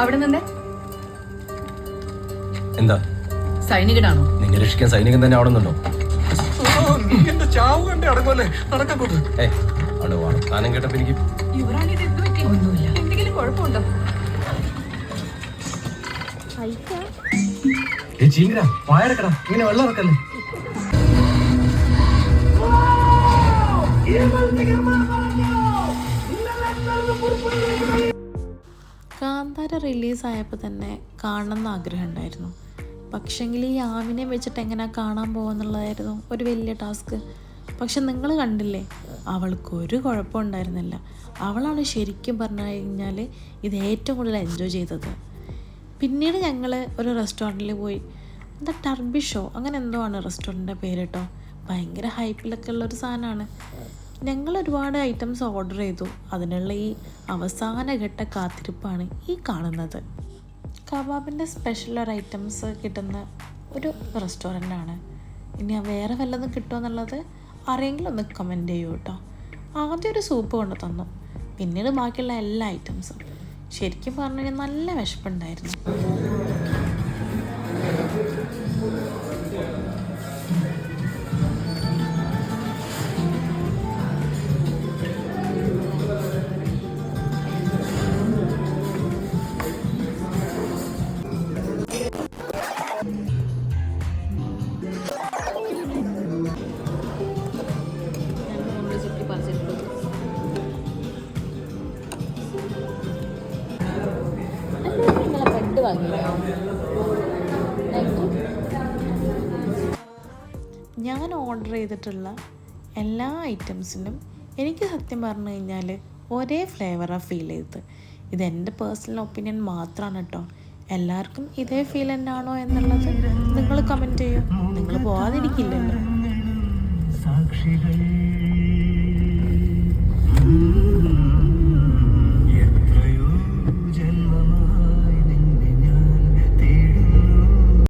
അവിടെ നിന്നേ. എന്താ സൈനികനാണോ? നിന്നെ രക്ഷിക്കാൻ സൈനികൻ തന്നെ അവിടെ നിന്നോ? വർത്താനം കേട്ടപ്പോ എനിക്ക് ഒന്നുമില്ല. എന്തെങ്കിലും കുഴപ്പമുണ്ടോ? ഇങ്ങനെ വെള്ളം ഇറക്കല്ലേ. കാന്താര റിലീസായപ്പോൾ തന്നെ കാണണമെന്ന് ആഗ്രഹം ഉണ്ടായിരുന്നു. പക്ഷെങ്കിൽ ഈ ആമിനെ വെച്ചിട്ട് എങ്ങനെ കാണാൻ പോകുന്നുള്ളതായിരുന്നു ഒരു വലിയ ടാസ്ക്. പക്ഷെ നിങ്ങൾ കണ്ടില്ലേ, അവൾക്കൊരു കുഴപ്പമുണ്ടായിരുന്നില്ല. അവളാണ് ശരിക്കും പറഞ്ഞു കഴിഞ്ഞാൽ ഇത് ഏറ്റവും കൂടുതൽ എൻജോയ് ചെയ്തത്. പിന്നീട് ഞങ്ങൾ ഒരു റെസ്റ്റോറൻറ്റിൽ പോയി. എന്താ ടർബിഷോ അങ്ങനെ എന്തോ ആണ് റെസ്റ്റോറൻറ്റിൻ്റെ പേര് കേട്ടോ. ഭയങ്കര ഹൈപ്പിലൊക്കെ ഉള്ളൊരു സാധനമാണ്. ഞങ്ങൾ ഒരുപാട് ഐറ്റംസ് ഓർഡർ ചെയ്തു. അതിനുള്ള ഈ അവസാന ഘട്ട കാത്തിരിപ്പാണ് ഈ കാണുന്നത്. കബാബിൻ്റെ സ്പെഷ്യൽ ഒരു ഐറ്റംസ് കിട്ടുന്ന ഒരു റെസ്റ്റോറൻ്റാണ്. ഇനി വേറെ വല്ലതും കിട്ടുമോ എന്നുള്ളത് ആരെങ്കിലും ഒന്ന് കമൻറ്റ് ചെയ്യൂ കേട്ടോ. ആദ്യം ഒരു സൂപ്പ് കൊണ്ട് തന്നു, പിന്നീട് ബാക്കിയുള്ള എല്ലാ ഐറ്റംസും. ശരിക്കും പറഞ്ഞു കഴിഞ്ഞാൽ നല്ല വിശപ്പുണ്ടായിരുന്നു. ഞാൻ ഓർഡർ ചെയ്തിട്ടുള്ള എല്ലാ ഐറ്റംസിനും എനിക്ക് സത്യം പറഞ്ഞു കഴിഞ്ഞാൽ ഒരേ ഫ്ലേവറാണ് ഫീൽ ചെയ്തത്. ഇതെൻ്റെ പേഴ്സണൽ ഒപ്പീനിയൻ മാത്രമാണ് കേട്ടോ. എല്ലാവർക്കും ഇതേ ഫീൽ തന്നെയാണോ എന്നുള്ളത് നിങ്ങൾ കമൻറ്റ് ചെയ്യും. നിങ്ങൾ പോകാതിരിക്കില്ലല്ലോ.